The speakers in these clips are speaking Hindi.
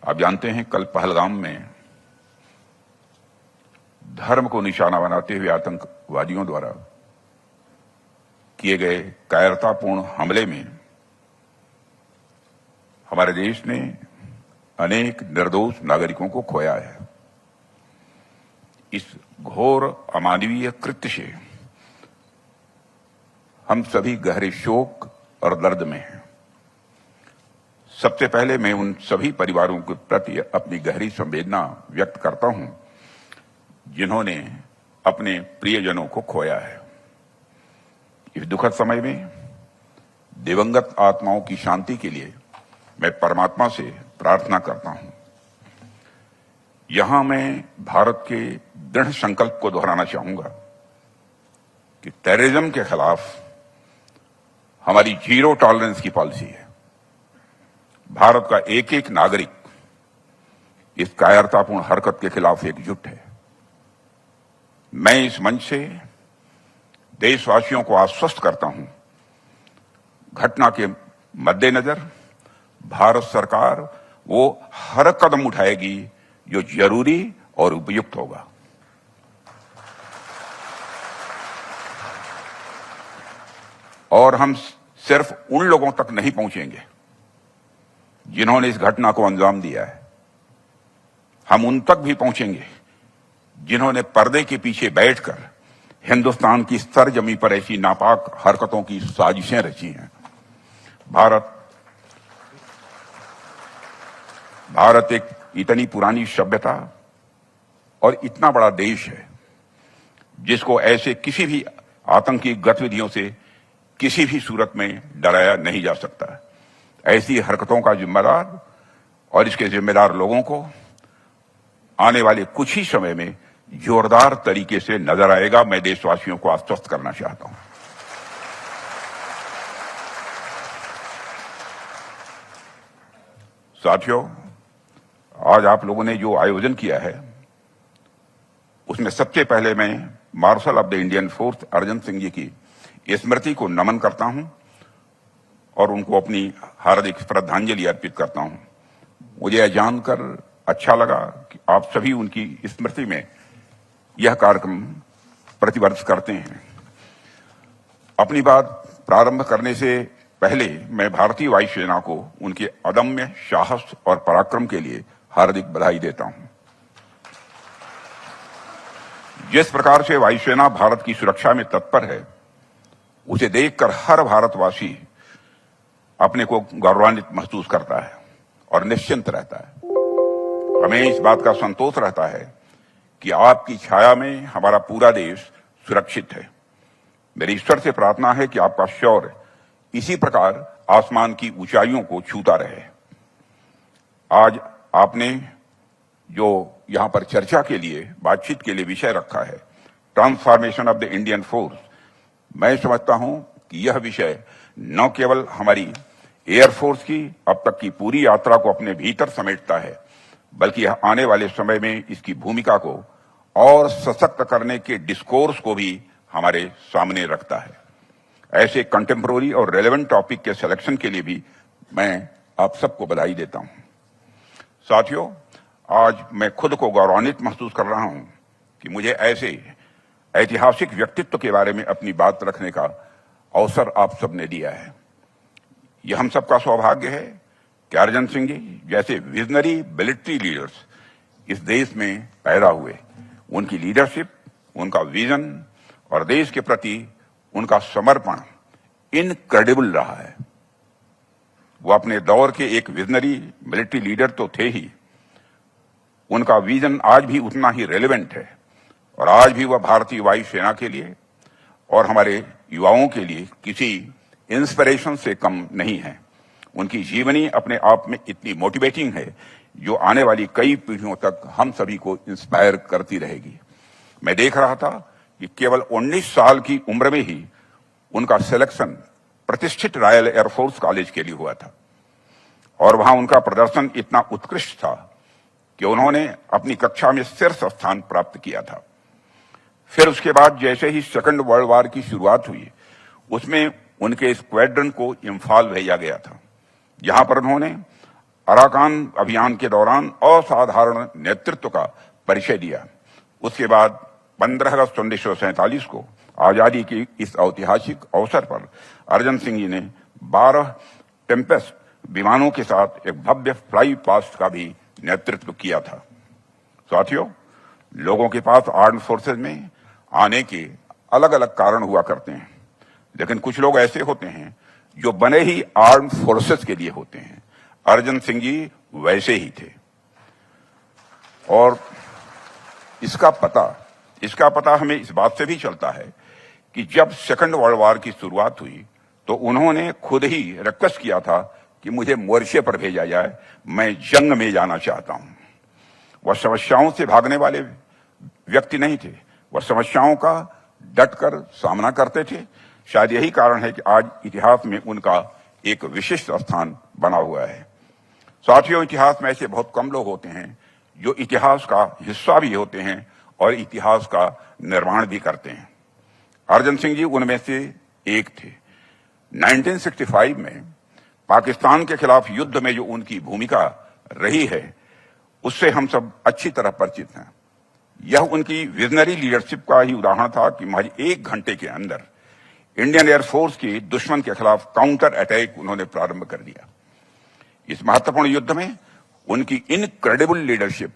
आप जानते हैं कल पहलगाम में धर्म को निशाना बनाते हुए आतंकवादियों द्वारा किए गए कायरतापूर्ण हमले में हमारे देश ने अनेक निर्दोष नागरिकों को खोया है। इस घोर अमानवीय कृत्य से हम सभी गहरे शोक और दर्द में हैं। सबसे पहले मैं उन सभी परिवारों के प्रति अपनी गहरी संवेदना व्यक्त करता हूं जिन्होंने अपने प्रियजनों को खोया है। इस दुखद समय में दिवंगत आत्माओं की शांति के लिए मैं परमात्मा से प्रार्थना करता हूं। यहां मैं भारत के दृढ़ संकल्प को दोहराना चाहूंगा कि टेररिज्म के खिलाफ हमारी जीरो टॉलरेंस की पॉलिसी है। भारत का एक एक नागरिक इस कायरतापूर्ण हरकत के खिलाफ एकजुट है। मैं इस मंच से देशवासियों को आश्वस्त करता हूं, घटना के मद्देनजर भारत सरकार वो हर कदम उठाएगी जो जरूरी और उपयुक्त होगा। और हम सिर्फ उन लोगों तक नहीं पहुंचेंगे जिन्होंने इस घटना को अंजाम दिया है, हम उन तक भी पहुंचेंगे जिन्होंने पर्दे के पीछे बैठकर हिंदुस्तान की सरजमी पर ऐसी नापाक हरकतों की साजिशें रची हैं। भारत एक इतनी पुरानी सभ्यता और इतना बड़ा देश है जिसको ऐसे किसी भी आतंकी गतिविधियों से किसी भी सूरत में डराया नहीं जा सकता। ऐसी हरकतों का जिम्मेदार और इसके जिम्मेदार लोगों को आने वाले कुछ ही समय में जोरदार तरीके से नजर आएगा। मैं देशवासियों को आश्वस्त करना चाहता हूं। साथियों, आज आप लोगों ने जो आयोजन किया है उसमें सबसे पहले मैं marshal of the Indian force Arjan Singh ji की स्मृति को नमन करता हूं और उनको अपनी हार्दिक श्रद्धांजलि अर्पित करता हूं। मुझे यह जानकर अच्छा लगा कि आप सभी उनकी स्मृति में यह कार्यक्रम प्रतिवर्ष करते हैं। अपनी बात प्रारंभ करने से पहले मैं भारतीय वायुसेना को उनके अदम्य साहस और पराक्रम के लिए हार्दिक बधाई देता हूं। जिस प्रकार से वायुसेना भारत की सुरक्षा में तत्पर है, उसे देखकर हर भारतवासी अपने को गौरवान्वित महसूस करता है और निश्चिंत रहता है। हमें इस बात का संतोष रहता है कि आपकी छाया में हमारा पूरा देश सुरक्षित है। मेरी ईश्वर से प्रार्थना है कि आपका शौर्य इसी प्रकार आसमान की ऊंचाइयों को छूता रहे। आज आपने जो यहां पर चर्चा के लिए, बातचीत के लिए विषय रखा है, transformation of the Indian force, मैं समझता हूं कि यह विषय न केवल हमारी एयरफोर्स की अब तक की पूरी यात्रा को अपने भीतर समेटता है, बल्कि यह आने वाले समय में इसकी भूमिका को और सशक्त करने के डिस्कोर्स को भी हमारे सामने रखता है। ऐसे कंटेम्पोररी और रेलेवेंट टॉपिक के सिलेक्शन के लिए भी मैं आप सबको बधाई देता हूं। साथियों, आज मैं खुद को गौरवान्वित महसूस कर रहा हूं कि मुझे ऐसे ऐतिहासिक व्यक्तित्व के बारे में अपनी बात रखने का अवसर आप सबने दिया है। यह हम सबका सौभाग्य है कि अर्जन सिंह जी जैसे विजनरी मिलिट्री लीडर्स इस देश में पैदा हुए। उनकी लीडरशिप, उनका विजन और देश के प्रति उनका समर्पण इनक्रेडिबल रहा है। वो अपने दौर के एक विजनरी मिलिट्री लीडर तो थे ही, उनका विजन आज भी उतना ही रेलेवेंट है और आज भी वह भारतीय वायुसेना के लिए और हमारे युवाओं के लिए किसी इंस्पिरेशन से कम नहीं है। उनकी जीवनी अपने आप में इतनी मोटिवेटिंग है जो आने वाली कई पीढ़ियों तक हम सभी को इंस्पायर करती रहेगी। मैं देख रहा था कि केवल 19 साल की उम्र में ही उनका सिलेक्शन प्रतिष्ठित रॉयल एयरफोर्स कॉलेज के लिए हुआ था और वहां उनका प्रदर्शन इतना उत्कृष्ट था कि उन्होंने अपनी कक्षा में शीर्ष स्थान प्राप्त किया था। फिर उसके बाद जैसे ही सेकंड वर्ल्ड वॉर की शुरुआत हुई, उसमें उनके स्क्वाड्रन को इम्फाल भेजा गया था, जहां पर उन्होंने अराकान अभियान के दौरान असाधारण नेतृत्व का परिचय दिया। उसके बाद 15 अगस्त 1947 को आजादी की इस ऐतिहासिक अवसर पर अर्जन सिंह जी ने 12 टेम्पेस्ट विमानों के साथ एक भव्य फ्लाई पास्ट का भी नेतृत्व किया था। साथियों, लोगों के पास आर्म्ड फोर्सेज में आने के अलग अलग कारण हुआ करते हैं, लेकिन कुछ लोग ऐसे होते हैं जो बने ही आर्म्ड फोर्सेज के लिए होते हैं। अर्जन सिंह जी वैसे ही थे। और इसका पता हमें इस बात से भी चलता है कि जब सेकंड वर्ल्ड वॉर की शुरुआत हुई तो उन्होंने खुद ही रिक्वेस्ट किया था कि मुझे मोर्चे पर भेजा जाए, मैं जंग में जाना चाहता हूं। वह समस्याओं से भागने वाले व्यक्ति नहीं थे, वह समस्याओं का डटकर सामना करते थे। शायद यही कारण है कि आज इतिहास में उनका एक विशिष्ट स्थान बना हुआ है। साथियों, इतिहास में ऐसे बहुत कम लोग होते हैं जो इतिहास का हिस्सा भी होते हैं और इतिहास का निर्माण भी करते हैं। अर्जन सिंह जी उनमें से एक थे। 1965 में पाकिस्तान के खिलाफ युद्ध में जो उनकी भूमिका रही है उससे हम सब अच्छी तरह परिचित हैं। यह उनकी विजनरी लीडरशिप का ही उदाहरण था कि महज 1 घंटे के अंदर इंडियन एयरफोर्स की दुश्मन के खिलाफ काउंटर अटैक उन्होंने प्रारंभ कर दिया। इस महत्वपूर्ण युद्ध में उनकी इनक्रेडिबल लीडरशिप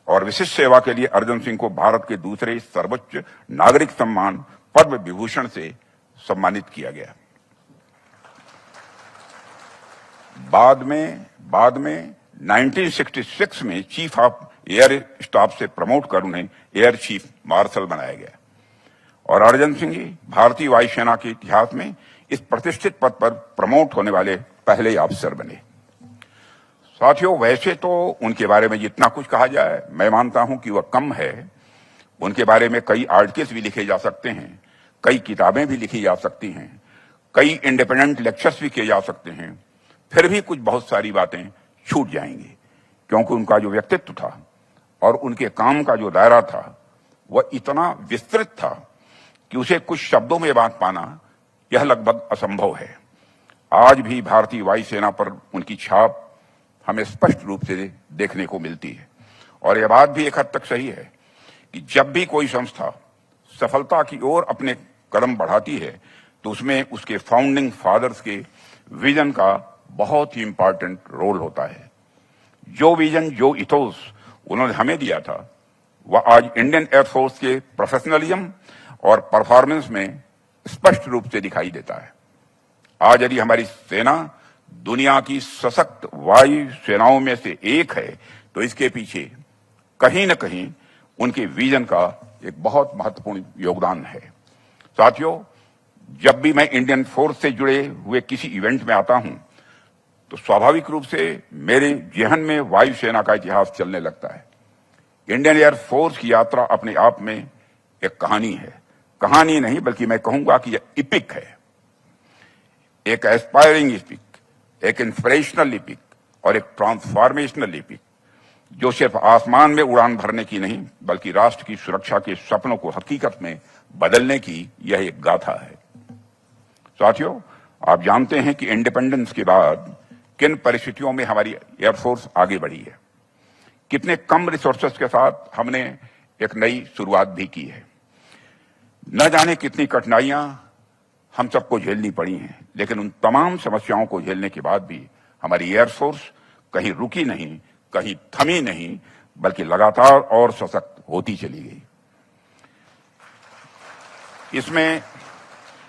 और विशिष्ट सेवा के लिए अर्जन सिंह को भारत के दूसरे सर्वोच्च नागरिक सम्मान पद्म विभूषण से सम्मानित किया गया। बाद में 1966 में चीफ ऑफ एयर स्टाफ से प्रमोट कर उन्हें एयर चीफ मार्शल बनाया गया और अर्जन सिंह जी भारतीय वायुसेना के इतिहास में इस प्रतिष्ठित पद पर प्रमोट होने वाले पहले अफसर बने। साथियों, वैसे तो उनके बारे में जितना कुछ कहा जाए मैं मानता हूं कि वह कम है। उनके बारे में कई आर्टिकल्स भी लिखे जा सकते हैं, कई किताबें भी लिखी जा सकती हैं, कई इंडिपेंडेंट लेक्चर्स भी किए जा सकते हैं। फिर भी कुछ बहुत सारी बातें छूट जाएंगी क्योंकि उनका जो व्यक्तित्व था और उनके काम का जो दायरा था वह इतना विस्तृत था कि उसे कुछ शब्दों में बांध पाना यह लगभग असंभव है। आज भी भारतीय वायुसेना पर उनकी छाप हमें स्पष्ट रूप से देखने को मिलती है और यह बात भी एक हद तक सही है कि जब भी कोई संस्था सफलता की ओर अपने कदम बढ़ाती है तो उसमें उसके फाउंडिंग फादर्स के विजन का बहुत ही इंपॉर्टेंट रोल होता है। जो विजन, जो इथोस उन्होंने हमें दिया था वह आज इंडियन एयरफोर्स के प्रोफेशनलिज्म और परफॉर्मेंस में स्पष्ट रूप से दिखाई देता है। आज यदि हमारी सेना दुनिया की सशक्त वायु सेनाओं में से एक है तो इसके पीछे कहीं न कहीं उनके विजन का एक बहुत महत्वपूर्ण योगदान है। साथियों, जब भी मैं इंडियन फोर्स से जुड़े हुए किसी इवेंट में आता हूं तो स्वाभाविक रूप से मेरे जहन में वायुसेना का इतिहास चलने लगता है। इंडियन एयरफोर्स की यात्रा अपने आप में एक कहानी है। कहानी नहीं बल्कि मैं कहूंगा कि यह इपिक है, एक एस्पायरिंग इपिक, एक इंस्पिरेशनल इपिक और एक ट्रांसफॉर्मेशनल इपिक जो सिर्फ आसमान में उड़ान भरने की नहीं बल्कि राष्ट्र की सुरक्षा के सपनों को हकीकत में बदलने की यह एक गाथा है। साथियों, आप जानते हैं कि इंडिपेंडेंस के बाद किन परिस्थितियों में हमारी एयरफोर्स आगे बढ़ी है। कितने कम रिसोर्सेस के साथ हमने एक नई शुरुआत भी की है। न जाने कितनी कठिनाइयां हम सबको झेलनी पड़ी हैं, लेकिन उन तमाम समस्याओं को झेलने के बाद भी हमारी एयरफोर्स कहीं रुकी नहीं, कहीं थमी नहीं, बल्कि लगातार और सशक्त होती चली गई। इसमें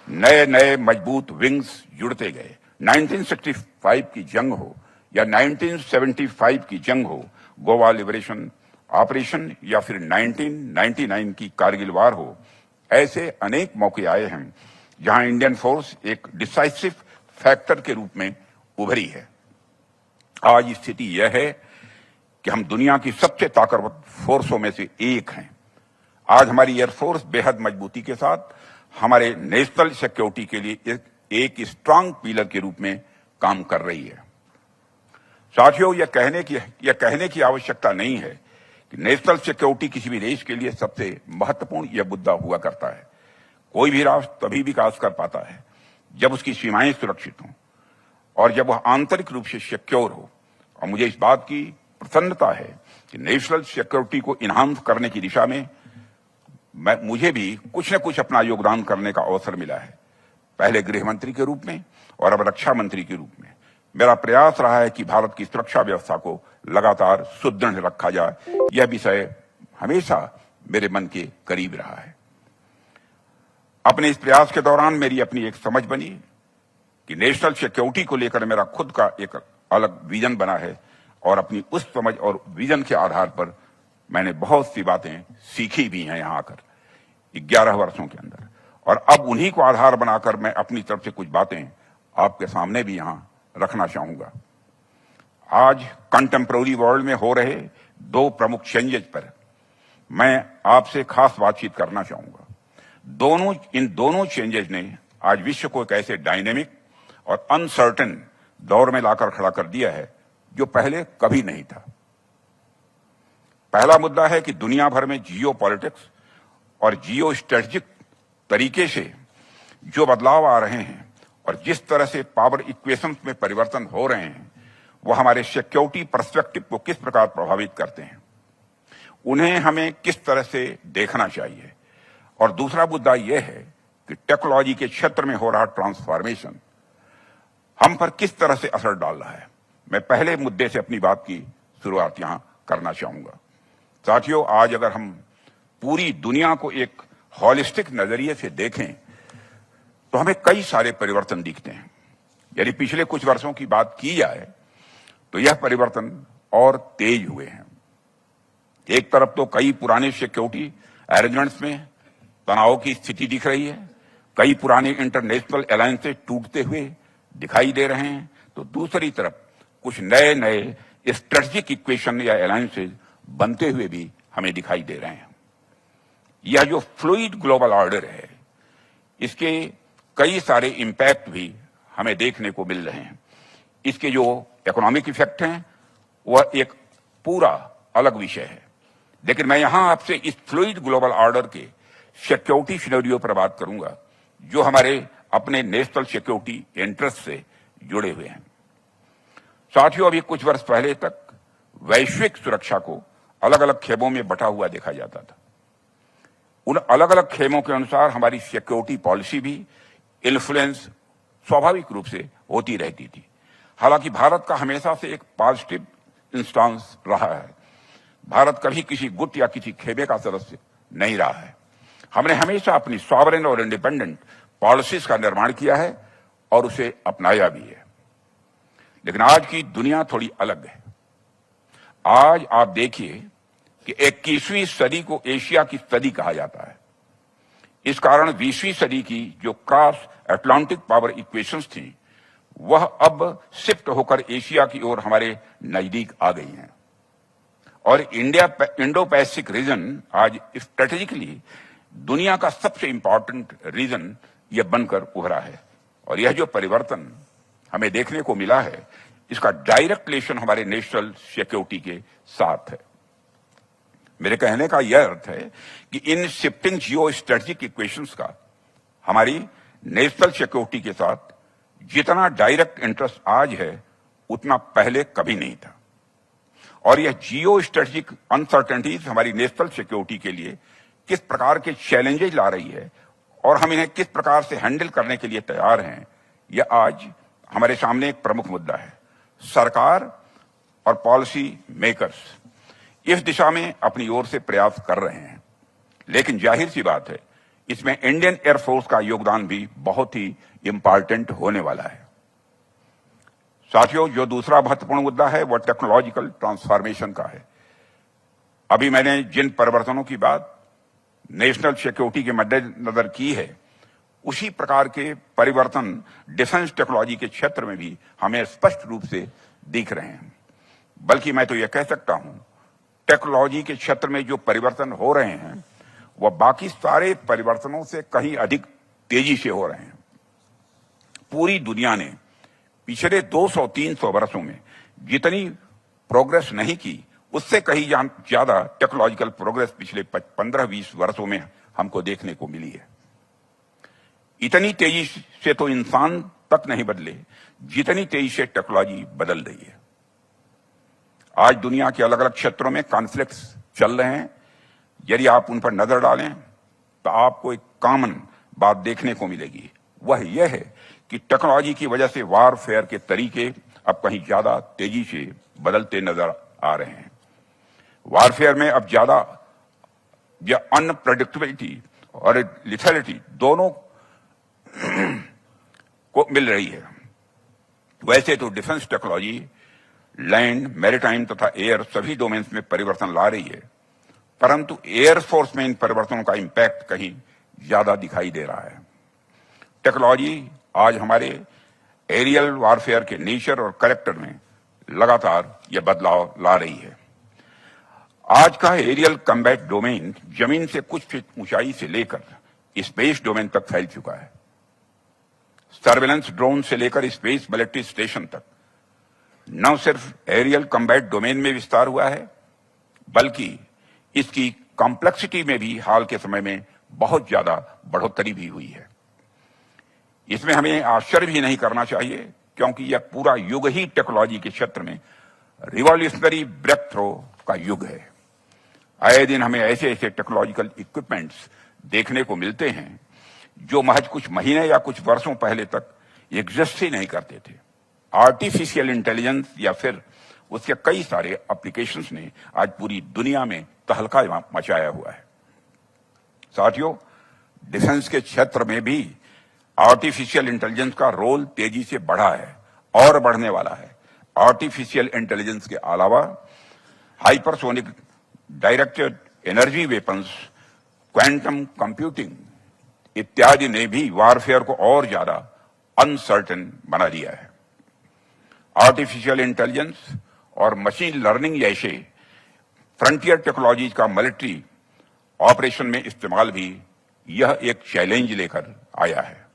नए नए मजबूत विंग्स जुड़ते गए। 1965 की जंग हो या 1975 की जंग हो, गोवा लिबरेशन ऑपरेशन या फिर 1999 की कारगिल वार हो, ऐसे अनेक मौके आए हैं जहां इंडियन फोर्स एक डिसाइसिव फैक्टर के रूप में उभरी है। आज स्थिति यह है कि हम दुनिया की सबसे ताकतवर फोर्सों में से एक हैं। आज हमारी एयरफोर्स बेहद मजबूती के साथ हमारे नेशनल सिक्योरिटी के लिए एक स्ट्रांग पिलर के रूप में काम कर रही है। साथियों, यह कहने की आवश्यकता नहीं है कि नेशनल सिक्योरिटी किसी भी देश के लिए सबसे महत्वपूर्ण यह मुद्दा हुआ करता है। कोई भी राष्ट्र तभी विकास कर पाता है जब उसकी सीमाएं सुरक्षित हों और जब वह आंतरिक रूप से सिक्योर हो और मुझे इस बात की प्रसन्नता है कि नेशनल सिक्योरिटी को इन्हांस करने की दिशा में मुझे भी कुछ न कुछ अपना योगदान करने का अवसर मिला है, पहले गृह मंत्री के रूप में और अब रक्षा मंत्री के रूप में। मेरा प्रयास रहा है कि भारत की सुरक्षा व्यवस्था को लगातार सुदृढ़ रखा जाए। यह विषय हमेशा मेरे मन के करीब रहा है। अपने इस प्रयास के दौरान मेरी अपनी एक समझ बनी कि नेशनल सिक्योरिटी को लेकर मेरा खुद का एक अलग विजन बना है और अपनी उस समझ और विजन के आधार पर मैंने बहुत सी बातें सीखी भी हैं यहाँ आकर 11 वर्षों के अंदर, और अब उन्हीं को आधार बनाकर मैं अपनी तरफ से कुछ बातें आपके सामने भी यहाँ रखना चाहूंगा। आज कंटेम्प्रेरी वर्ल्ड में हो रहे 2 प्रमुख चेंजेस पर मैं आपसे खास बातचीत करना चाहूंगा। इन दोनों चेंजेस ने आज विश्व को एक ऐसे डायनेमिक और अनसर्टेन दौर में लाकर खड़ा कर दिया है जो पहले कभी नहीं था। पहला मुद्दा है कि दुनिया भर में जियो पॉलिटिक्स और जियो स्ट्रेटेजिक तरीके से जो बदलाव आ रहे हैं और जिस तरह से पावर इक्वेशंस में परिवर्तन हो रहे हैं, वो हमारे सिक्योरिटी पर्सपेक्टिव को किस प्रकार प्रभावित करते हैं, उन्हें हमें किस तरह से देखना चाहिए। और दूसरा मुद्दा यह है कि टेक्नोलॉजी के क्षेत्र में हो रहा ट्रांसफॉर्मेशन हम पर किस तरह से असर डाल रहा है। मैं पहले मुद्दे से अपनी बात की शुरुआत यहां करना चाहूंगा। साथियों, आज अगर हम पूरी दुनिया को एक हॉलिस्टिक नजरिए से देखें तो हमें कई सारे परिवर्तन दिखते हैं। यदि पिछले कुछ वर्षों की बात की जाए तो यह परिवर्तन और तेज हुए हैं। एक तरफ तो कई पुराने सिक्योरिटी अरेंजमेंट्स में तनाव की स्थिति दिख रही है, कई पुराने इंटरनेशनल अलायंसेस टूटते हुए दिखाई दे रहे हैं, तो दूसरी तरफ कुछ नए नए स्ट्रेटेजिक इक्वेशन या अलायंसेस बनते हुए भी हमें दिखाई दे रहे हैं। यह जो फ्लूइड ग्लोबल ऑर्डर है, इसके कई सारे इंपैक्ट भी हमें देखने को मिल रहे हैं। इसके जो इकोनॉमिक इफेक्ट हैं वह एक पूरा अलग विषय है, लेकिन मैं यहां आपसे इस फ्लूइड ग्लोबल ऑर्डर के सिक्योरिटी सिनेरियो पर बात करूंगा जो हमारे अपने नेशनल सिक्योरिटी इंटरेस्ट से जुड़े हुए हैं। साथियों, अभी कुछ वर्ष पहले तक वैश्विक सुरक्षा को अलग अलग खेमों में बंटा हुआ देखा जाता था। उन अलग अलग खेमों के अनुसार हमारी सिक्योरिटी पॉलिसी भी इन्फ्लुएंस स्वाभाविक रूप से होती रहती थी। हालांकि भारत का हमेशा से एक पॉजिटिव इंस्टांस रहा है। भारत कभी किसी गुट या किसी खेमे का सदस्य नहीं रहा है। हमने हमेशा अपनी सॉवरेन और इंडिपेंडेंट पॉलिसीज का निर्माण किया है और उसे अपनाया भी है। लेकिन आज की दुनिया थोड़ी अलग है। आज आप देखिए कि 21वीं सदी को एशिया की सदी कहा जाता है। इस कारण 20वीं सदी की जो क्रॉस अटलांटिक पावर इक्वेशंस थी वह अब शिफ्ट होकर एशिया की ओर हमारे नजदीक आ गई हैं और इंडो पैसिफिक रीजन आज स्ट्रेटेजिकली दुनिया का सबसे इंपॉर्टेंट रीजन यह बनकर उभरा है। और यह जो परिवर्तन हमें देखने को मिला है, इसका डायरेक्ट रिलेशन हमारे नेशनल सिक्योरिटी के साथ है। मेरे कहने का यह अर्थ है कि in shifting geo strategic equations का हमारी नेशनल सिक्योरिटी के साथ जितना डायरेक्ट इंटरेस्ट आज है उतना पहले कभी नहीं था। और यह जियो स्ट्रेटेजिक अनसर्टेनिटीज हमारी नेशनल सिक्योरिटी के लिए किस प्रकार के चैलेंजेस ला रही है और हम इन्हें किस प्रकार से हैंडल करने के लिए तैयार हैं, यह आज हमारे सामने एक प्रमुख मुद्दा है। सरकार और पॉलिसी मेकर्स इस दिशा में अपनी ओर से प्रयास कर रहे हैं, लेकिन जाहिर सी बात है इसमें इंडियन एयरफोर्स का योगदान भी बहुत ही इंपॉर्टेंट होने वाला है। साथियों, जो दूसरा महत्वपूर्ण मुद्दा है वह टेक्नोलॉजिकल ट्रांसफॉर्मेशन का है। अभी मैंने जिन परिवर्तनों की बात नेशनल सिक्योरिटी के मद्देनजर की है, उसी प्रकार के परिवर्तन डिफेंस टेक्नोलॉजी के क्षेत्र में भी हमें स्पष्ट रूप से दिख रहे हैं। बल्कि मैं तो यह कह सकता हूं, टेक्नोलॉजी के क्षेत्र में जो परिवर्तन हो रहे हैं वह बाकी सारे परिवर्तनों से कहीं अधिक तेजी से हो रहे हैं। पूरी दुनिया ने पिछले 200-300 वर्षों में जितनी प्रोग्रेस नहीं की, उससे कहीं ज्यादा टेक्नोलॉजिकल प्रोग्रेस पिछले 15-20 वर्षों में हमको देखने को मिली है। इतनी तेजी से तो इंसान तक नहीं बदले जितनी तेजी से टेक्नोलॉजी बदल रही है। आज दुनिया के अलग अलग क्षेत्रों में कॉन्फ्लिक्ट्स चल रहे हैं। यदि आप उन पर नजर डालें तो आपको एक कॉमन बात देखने को मिलेगी। वह यह है कि टेक्नोलॉजी की वजह से वारफेयर के तरीके अब कहीं ज्यादा तेजी से बदलते नजर आ रहे हैं। वारफेयर में अब ज्यादा या अनप्रेडिक्टेबिलिटी और लिथैलिटी दोनों को मिल रही है। वैसे तो डिफेंस टेक्नोलॉजी लैंड, मैरीटाइम तथा एयर सभी डोमेन्स में परिवर्तन ला रही है, परंतु एयरफोर्स में इन परिवर्तनों का इंपैक्ट कहीं ज्यादा दिखाई दे रहा है। टेक्नोलॉजी आज हमारे एरियल वारफेयर के नेचर और कैरेक्टर में लगातार यह बदलाव ला रही है। आज का एरियल कम्बैट डोमेन जमीन से कुछ फीट ऊंचाई से लेकर स्पेस डोमेन तक फैल चुका है। सर्वेलेंस ड्रोन से लेकर स्पेस मिलिट्री स्टेशन तक न सिर्फ एरियल कम्बैट डोमेन में विस्तार हुआ है, बल्कि इसकी कॉम्प्लेक्सिटी में भी हाल के समय में बहुत ज्यादा बढ़ोतरी भी हुई है। इसमें हमें आश्चर्य भी नहीं करना चाहिए, क्योंकि यह पूरा युग ही टेक्नोलॉजी के क्षेत्र में रिवॉल्यूशनरी ब्रेक थ्रो का युग है। आए दिन हमें ऐसे ऐसे टेक्नोलॉजिकल इक्विपमेंट्स देखने को मिलते हैं जो महज कुछ महीने या कुछ वर्षों पहले तक एग्जिस्ट ही नहीं करते थे। आर्टिफिशियल इंटेलिजेंस या फिर उसके कई सारे एप्लीकेशंस ने आज पूरी दुनिया में तहलका मचाया हुआ है। साथियों, डिफेंस के क्षेत्र में भी आर्टिफिशियल इंटेलिजेंस का रोल तेजी से बढ़ा है और बढ़ने वाला है। आर्टिफिशियल इंटेलिजेंस के अलावा hypersonic directed energy weapons, quantum computing इत्यादि ने भी वारफेयर को और ज्यादा अनसर्टेन बना दिया है। आर्टिफिशियल इंटेलिजेंस और मशीन लर्निंग जैसे फ्रंटियर टेक्नोलॉजीज का मिलिट्री ऑपरेशन में इस्तेमाल भी यह एक चैलेंज लेकर आया है।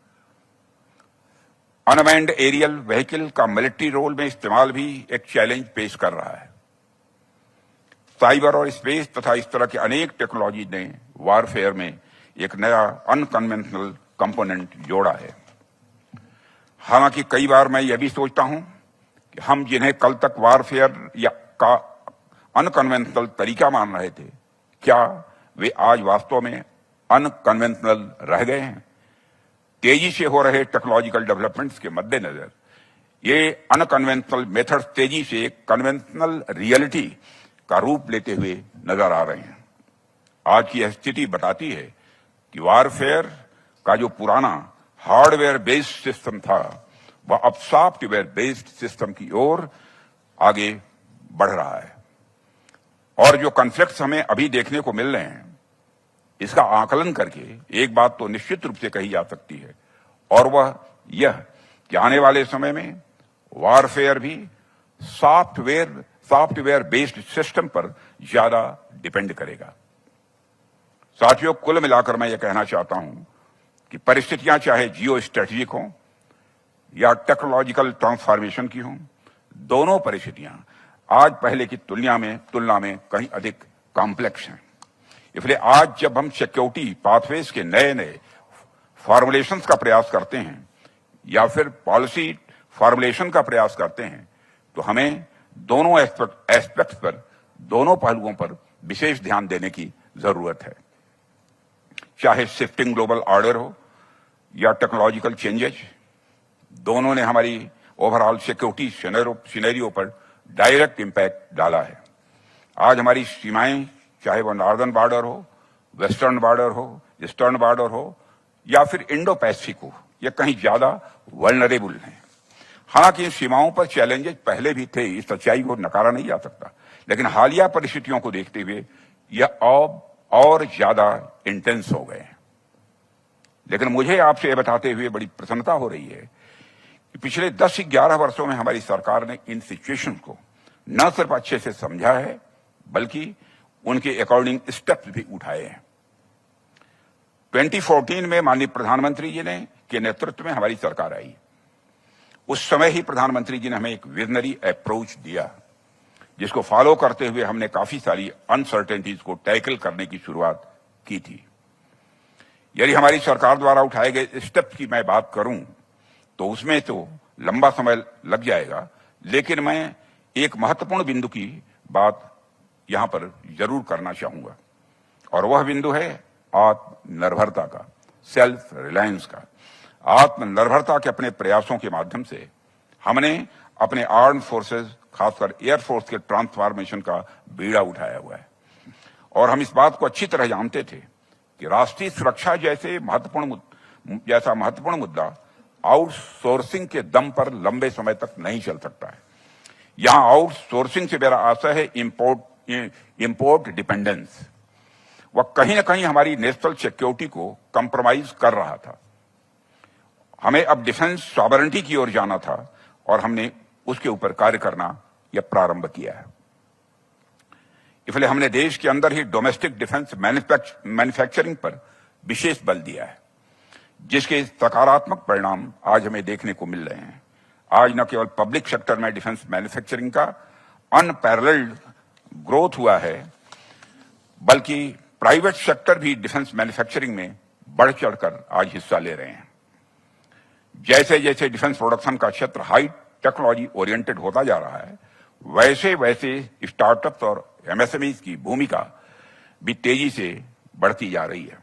अनमैन्ड एरियल व्हीकल का मिलिट्री रोल में इस्तेमाल भी एक चैलेंज पेश कर रहा है। साइबर और स्पेस तथा इस तरह के अनेक टेक्नोलॉजी ने वारफेयर में एक नया अनकन्वेंशनल कंपोनेंट जोड़ा है। हालांकि कई बार मैं यह भी सोचता हूं कि हम जिन्हें कल तक वारफेयर या का अनकन्वेंशनल तरीका मान रहे थे, क्या वे आज वास्तव में अनकन्वेंशनल रह गए हैं? तेजी से हो रहे टेक्नोलॉजिकल डेवलपमेंट्स के मद्देनजर ये अनकन्वेंशनल मेथड्स तेजी से कन्वेंशनल रियलिटी का रूप लेते हुए नजर आ रहे हैं। आज की यह स्थिति बताती है कि वारफेयर का जो पुराना हार्डवेयर बेस्ड सिस्टम था, वह अब सॉफ्टवेयर बेस्ड सिस्टम की ओर आगे बढ़ रहा है। और जो कॉन्फ्लिक्ट्स हमें अभी देखने को मिल रहे हैं, इसका आकलन करके एक बात तो निश्चित रूप से कही जा सकती है, और वह यह कि आने वाले समय में वारफेयर भी सॉफ्टवेयर बेस्ड सिस्टम पर ज्यादा डिपेंड करेगा। साथियों, कुल मिलाकर मैं यह कहना चाहता हूं कि परिस्थितियां चाहे जियो स्ट्रेटेजिक हों या टेक्नोलॉजिकल ट्रांसफॉर्मेशन की हों, दोनों परिस्थितियां आज पहले की तुलना में कहीं अधिक कॉम्प्लेक्स हैं। इसलिए आज जब हम सिक्योरिटी पाथवेज के नए फॉर्मुलेशंस का प्रयास करते हैं या फिर पॉलिसी फॉर्मुलेशन का प्रयास करते हैं, तो हमें दोनों एस्पेक्ट्स पर, दोनों पहलुओं पर विशेष ध्यान देने की जरूरत है। चाहे शिफ्टिंग ग्लोबल ऑर्डर हो या टेक्नोलॉजिकल चेंजेस, दोनों ने हमारी ओवरऑल सिक्योरिटी सिनेरियो पर डायरेक्ट इंपैक्ट डाला है। आज हमारी सीमाएं, चाहे वो नॉर्दर्न बॉर्डर हो, वेस्टर्न बॉर्डर हो, ईस्टर्न बॉर्डर हो या फिर इंडो पैसिफिक हो, ये कहीं ज्यादा वल्नरेबल हैं। हालांकि इन सीमाओं पर चैलेंजेस पहले भी थे, इस सच्चाई को नकारा नहीं जा सकता, लेकिन हालिया परिस्थितियों को देखते हुए यह और ज्यादा इंटेंस हो गए हैं। लेकिन मुझे आपसे यह बताते हुए बड़ी प्रसन्नता हो रही है कि पिछले 10-11 वर्षों में हमारी सरकार ने इन सिचुएशन को न सिर्फ अच्छे से समझा है, बल्कि उनके अकॉर्डिंग स्टेप्स भी उठाए हैं। 2014 में माननीय प्रधानमंत्री जी के नेतृत्व में हमारी सरकार आई। उस समय ही प्रधानमंत्री जी ने हमें एक विजनरी अप्रोच दिया, जिसको फॉलो करते हुए हमने काफी सारी अनसर्टेनिटीज को टैकल करने की शुरुआत की थी। यदि हमारी सरकार द्वारा उठाए गए स्टेप्स की मैं बात करूं तो उसमें तो लंबा समय लग जाएगा, लेकिन मैं एक महत्वपूर्ण बिंदु की बात यहां पर जरूर करना चाहूंगा, और वह बिंदु है आत्मनिर्भरता का, सेल्फ रिलायंस का। आत्मनिर्भरता के अपने प्रयासों के माध्यम से हमने अपने आर्म्ड फोर्सेस, खासकर एयरफोर्स के ट्रांसफॉर्मेशन का बीड़ा उठाया हुआ है, और हम इस बात को अच्छी तरह जानते थे कि राष्ट्रीय सुरक्षा जैसा महत्वपूर्ण मुद्दा आउटसोर्सिंग के दम पर लंबे समय तक नहीं चल सकता है। यहां आउटसोर्सिंग से मेरा आशय है इंपोर्ट डिपेंडेंस। वह कहीं ना कहीं हमारी नेशनल सिक्योरिटी को कंप्रोमाइज कर रहा था। हमें अब डिफेंस सॉवरेनिटी की ओर जाना था, और हमने उसके ऊपर कार्य करना यह प्रारंभ किया है। इसलिए हमने देश के अंदर ही डोमेस्टिक डिफेंस मैन्युफैक्चरिंग पर विशेष बल दिया है, जिसके सकारात्मक परिणाम आज हमें देखने को मिल रहे हैं। आज न केवल पब्लिक सेक्टर में डिफेंस मैन्युफैक्चरिंग का अनपैरेलल्ड ग्रोथ हुआ है, बल्कि प्राइवेट सेक्टर भी डिफेंस मैन्युफैक्चरिंग में बढ़ चढ़कर आज हिस्सा ले रहे हैं। जैसे जैसे डिफेंस प्रोडक्शन का क्षेत्र हाई टेक्नोलॉजी ओरिएंटेड होता जा रहा है, वैसे वैसे स्टार्टअप्स और एमएसएमईज की भूमिका भी तेजी से बढ़ती जा रही है।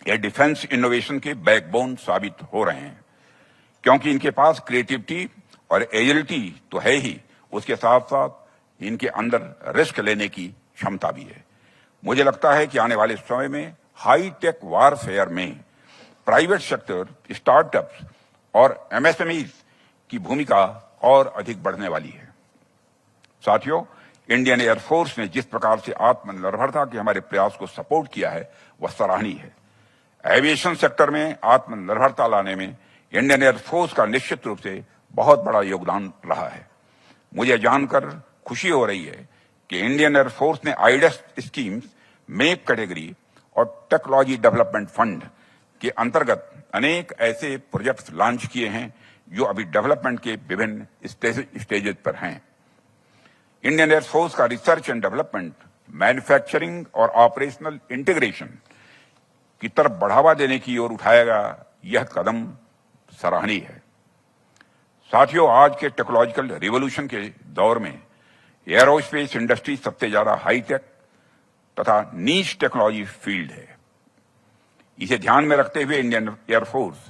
यह डिफेंस इनोवेशन के बैकबोन साबित हो रहे हैं, क्योंकि इनके पास क्रिएटिविटी और एजिलिटी तो है ही, उसके साथ साथ इनके अंदर रिस्क लेने की क्षमता भी है। मुझे लगता है कि आने वाले समय में हाई टेक वारफेयर में प्राइवेट सेक्टर, स्टार्टअप्स और एमएसएमईज की भूमिका और अधिक बढ़ने वाली है। साथियों, इंडियन एयरफोर्स ने जिस प्रकार से आत्मनिर्भरता के हमारे प्रयास को सपोर्ट किया है, वह सराहनीय है। एविएशन सेक्टर में आत्मनिर्भरता लाने में इंडियन एयरफोर्स का निश्चित रूप से बहुत बड़ा योगदान रहा है। मुझे जानकर खुशी हो रही है कि इंडियन एयरफोर्स ने आईडेस स्कीम्स, मेक कैटेगरी और टेक्नोलॉजी डेवलपमेंट फंड के अंतर्गत अनेक ऐसे प्रोजेक्ट्स लॉन्च किए हैं जो अभी डेवलपमेंट के विभिन्न स्टेजेस पर हैं। इंडियन एयरफोर्स का रिसर्च एंड डेवलपमेंट, मैन्युफैक्चरिंग और ऑपरेशनल इंटीग्रेशन की तरफ बढ़ावा देने की ओर उठाएगा, यह कदम सराहनीय है। साथियों, आज के टेक्नोलॉजिकल रिवॉल्यूशन के दौर में एरोस्पेस इंडस्ट्री सबसे ज्यादा हाईटेक तथा नीश टेक्नोलॉजी फील्ड है। इसे ध्यान में रखते हुए इंडियन एयरफोर्स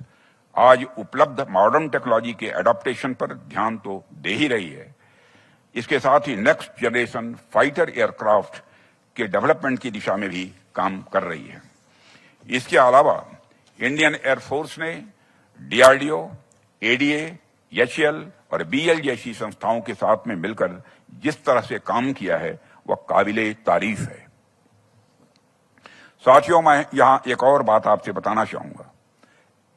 आज उपलब्ध मॉडर्न टेक्नोलॉजी के एडॉप्टेशन पर ध्यान तो दे ही रही है, इसके साथ ही नेक्स्ट जनरेशन फाइटर एयरक्राफ्ट के डेवलपमेंट की दिशा में भी काम कर रही है। इसके अलावा इंडियन एयरफोर्स ने डीआरडीओ, एडीए, एचएएल और बीएल जैसी संस्थाओं के साथ में मिलकर जिस तरह से काम किया है, वह काबिले तारीफ है। साथियों, मैं यहां एक और बात आपसे बताना चाहूंगा।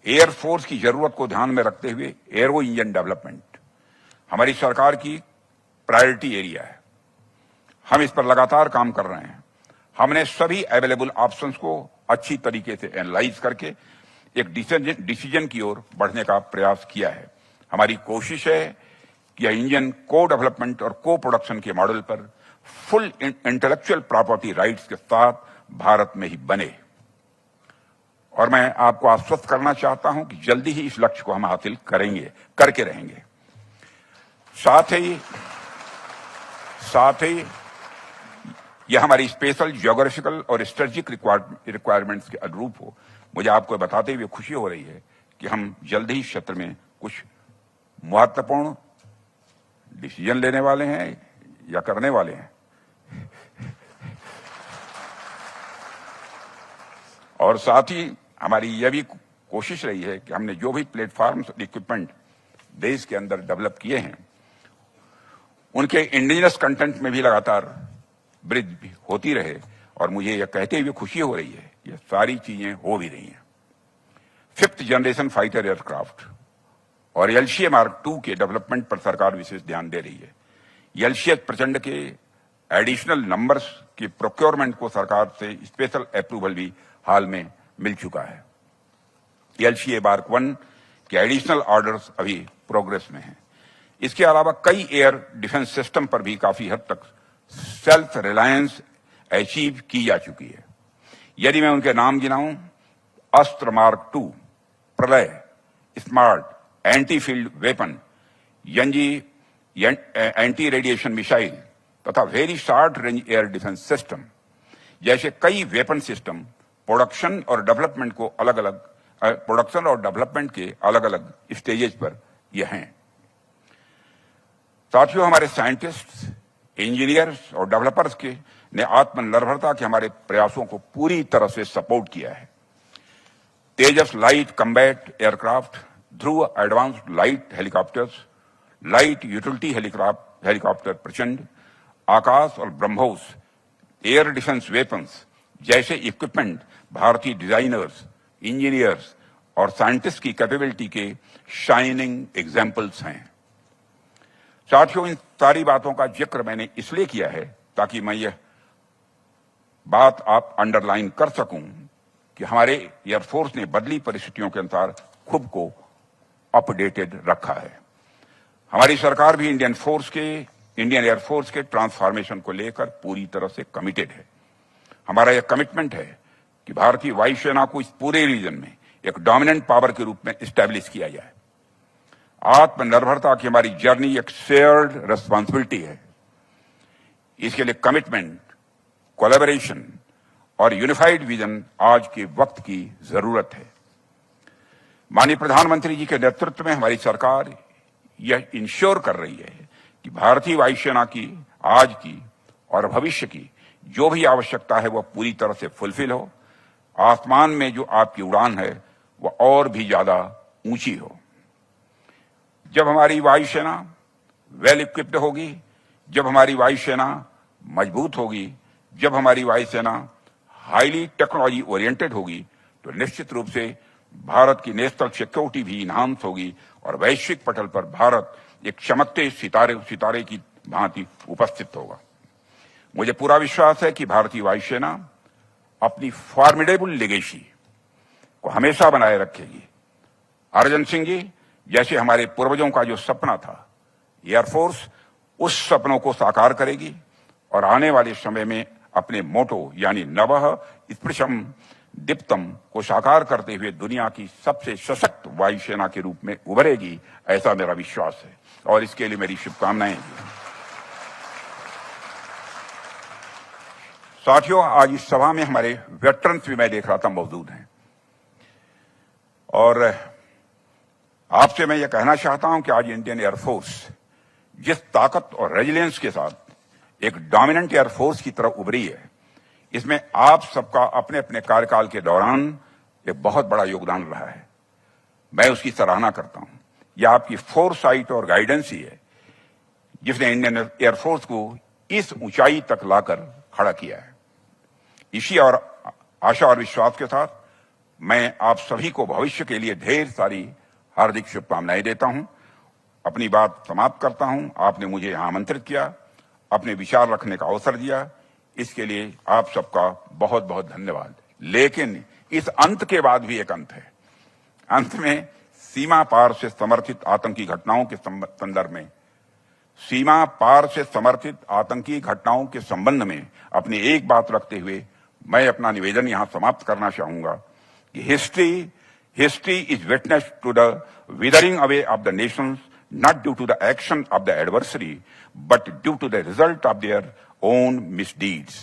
एयरफोर्स की जरूरत को ध्यान में रखते हुए एरो इंजन डेवलपमेंट हमारी सरकार की प्रायोरिटी एरिया है। हम इस पर लगातार काम कर रहे हैं। हमने सभी अवेलेबल ऑप्शंस को अच्छी तरीके से एनालाइज करके एक डिसीजन की ओर बढ़ने का प्रयास किया है। हमारी कोशिश है कि यह इंजन को डेवलपमेंट और को प्रोडक्शन के मॉडल पर फुल इंटेलेक्चुअल प्रॉपर्टी राइट्स के साथ भारत में ही बने, और मैं आपको आश्वस्त करना चाहता हूं कि जल्दी ही इस लक्ष्य को हम हासिल करके रहेंगे। साथ ही यह हमारी स्पेशल ज्योग्राफिकल और स्ट्रेटेजिक रिक्वायरमेंट्स के अनुरूप हो। मुझे आपको बताते हुए खुशी हो रही है कि हम जल्द ही क्षेत्र में कुछ महत्वपूर्ण डिसीजन लेने वाले हैं या करने वाले हैं, और साथ ही हमारी यह भी कोशिश रही है कि हमने जो भी प्लेटफॉर्म्स और इक्विपमेंट देश के अंदर डेवलप किए हैं, उनके इंडिजिनस कंटेंट में भी लगातार वृद्धि होती रहे, और मुझे यह कहते हुए खुशी हो रही है ये सारी चीजें हो भी रही हैं। 5th जनरेशन फाइटर एयरक्राफ्ट और एलसीए मार्क II के डेवलपमेंट पर सरकार विशेष ध्यान दे रही है। एलसीए प्रचंड के एडिशनल नंबर्स की प्रोक्योरमेंट को सरकार से स्पेशल अप्रूवल भी हाल में मिल चुका है। एलसीए मार्क I के एडिशनल ऑर्डर्स अभी प्रोग्रेस में हैं। इसके अलावा कई एयर डिफेंस सिस्टम पर भी काफी हद तक सेल्फ रिलायंस अचीव की जा चुकी है। यदि मैं उनके नाम गिनाऊं, Astra mark II, Pralay, smart, anti field weapon, यंजी एंटी रेडिएशन मिसाइल, तथा very short range air defence system जैसे कई वेपन सिस्टम प्रोडक्शन और डेवलपमेंट के अलग अलग स्टेजेस पर ये हैं। साथियों, हमारे साइंटिस्ट्स, इंजीनियर्स और डेवलपर्स ने आत्मनिर्भरता के हमारे प्रयासों को पूरी तरह से सपोर्ट किया है। Tejas light combat aircraft, Dhruv advanced light helicopters, light utility helicopter Prachand, Akash और ब्रह्मोस एयर डिफेंस वेपन्स जैसे इक्विपमेंट भारतीय डिजाइनर्स, इंजीनियर्स और साइंटिस्ट की कैपेबिलिटी के शाइनिंग एग्जाम्पल्स हैं। साथियों, इन सारी बातों का जिक्र मैंने इसलिए किया है ताकि मैं यह बात आप अंडरलाइन कर सकूं कि हमारे एयरफोर्स ने बदली परिस्थितियों के अनुसार खुद को अपडेटेड रखा है। हमारी सरकार भी इंडियन एयरफोर्स के ट्रांसफॉर्मेशन को लेकर पूरी तरह से कमिटेड है। हमारा यह कमिटमेंट है कि भारतीय वायुसेना को इस पूरे रीजन में एक डोमिनेंट पावर के रूप में एस्टैब्लिश किया जाए। आत्मनिर्भरता की हमारी जर्नी एक शेयर्ड रेस्पॉन्सिबिलिटी है। इसके लिए कमिटमेंट, कोलैबोरेशन और यूनिफाइड विजन आज के वक्त की जरूरत है। माननीय प्रधानमंत्री जी के नेतृत्व में हमारी सरकार यह इंश्योर कर रही है कि भारतीय वायुसेना की आज की और भविष्य की जो भी आवश्यकता है वह पूरी तरह से फुलफिल हो। आसमान में जो आपकी उड़ान है वह और भी ज्यादा ऊंची हो। जब हमारी वायुसेना वेल इक्विप्ड होगी, जब हमारी वायुसेना मजबूत होगी, जब हमारी वायुसेना हाईली टेक्नोलॉजी ओरिएंटेड होगी, तो निश्चित रूप से भारत की नेशनल सिक्योरिटी भी इन्हांस होगी और वैश्विक पटल पर भारत एक चमकते सितारे की भांति उपस्थित होगा। मुझे पूरा विश्वास है कि भारतीय वायुसेना अपनी फॉर्मिडेबल लेगेसी को हमेशा बनाए रखेगी। अर्जन सिंह जी जैसे हमारे पूर्वजों का जो सपना था, एयरफोर्स उस सपनों को साकार करेगी और आने वाले समय में अपने मोटो यानी नवः स्पृशम दीप्तम को साकार करते हुए दुनिया की सबसे सशक्त वायुसेना के रूप में उभरेगी, ऐसा मेरा विश्वास है और इसके लिए मेरी शुभकामनाएं हैं। साथियों, आज इस सभा में हमारे वेटरन्स भी मैं देख रहा था मौजूद हैं और आपसे मैं ये कहना चाहता हूं कि आज इंडियन एयरफोर्स जिस ताकत और रेजिलियंस के साथ एक डोमिनेंट एयरफोर्स की तरफ उभरी है, इसमें आप सबका अपने अपने कार्यकाल के दौरान एक बहुत बड़ा योगदान रहा है। मैं उसकी सराहना करता हूं। यह आपकी फोरसाइट और गाइडेंस ही है जिसने इंडियन एयरफोर्स को इस ऊंचाई तक लाकर खड़ा किया है। इसी और आशा और विश्वास के साथ मैं आप सभी को भविष्य के लिए ढेर सारी हार्दिक शुभकामनाएं देता हूं। अपनी बात समाप्त करता हूं। आपने मुझे यहां आमंत्रित किया, अपने विचार रखने का अवसर दिया, इसके लिए आप सबका बहुत बहुत धन्यवाद। लेकिन इस अंत के बाद भी एक अंत है। अंत में सीमा पार से समर्थित आतंकी घटनाओं के संदर्भ में, सीमा पार से समर्थित आतंकी घटनाओं के संबंध में अपनी एक बात रखते हुए मैं अपना निवेदन यहां समाप्त करना चाहूंगा कि history is witness to the withering away of the nations, not due to the action of the adversary, but due to the result of their own misdeeds.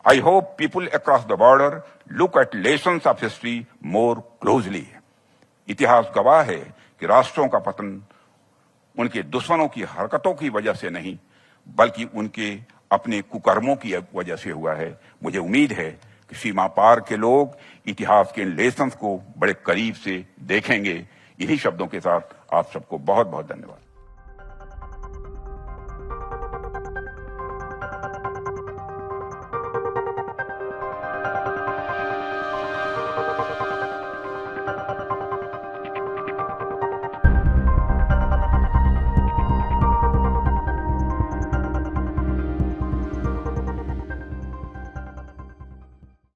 I hope people across the border look at lessons of history more closely. इतिहास गवाह है कि राष्ट्रों का पतन उनके दुश्मनों की हरकतों की वजह से नहीं, बल्कि उनके अपने कुकर्मों की वजह से हुआ है। मुझे उम्मीद है कि सीमा पार के लोग इतिहास के इन लेसन्स को बड़े करीब से देखेंगे। इन्हीं शब्दों के साथ आप सबको बहुत बहुत धन्यवाद।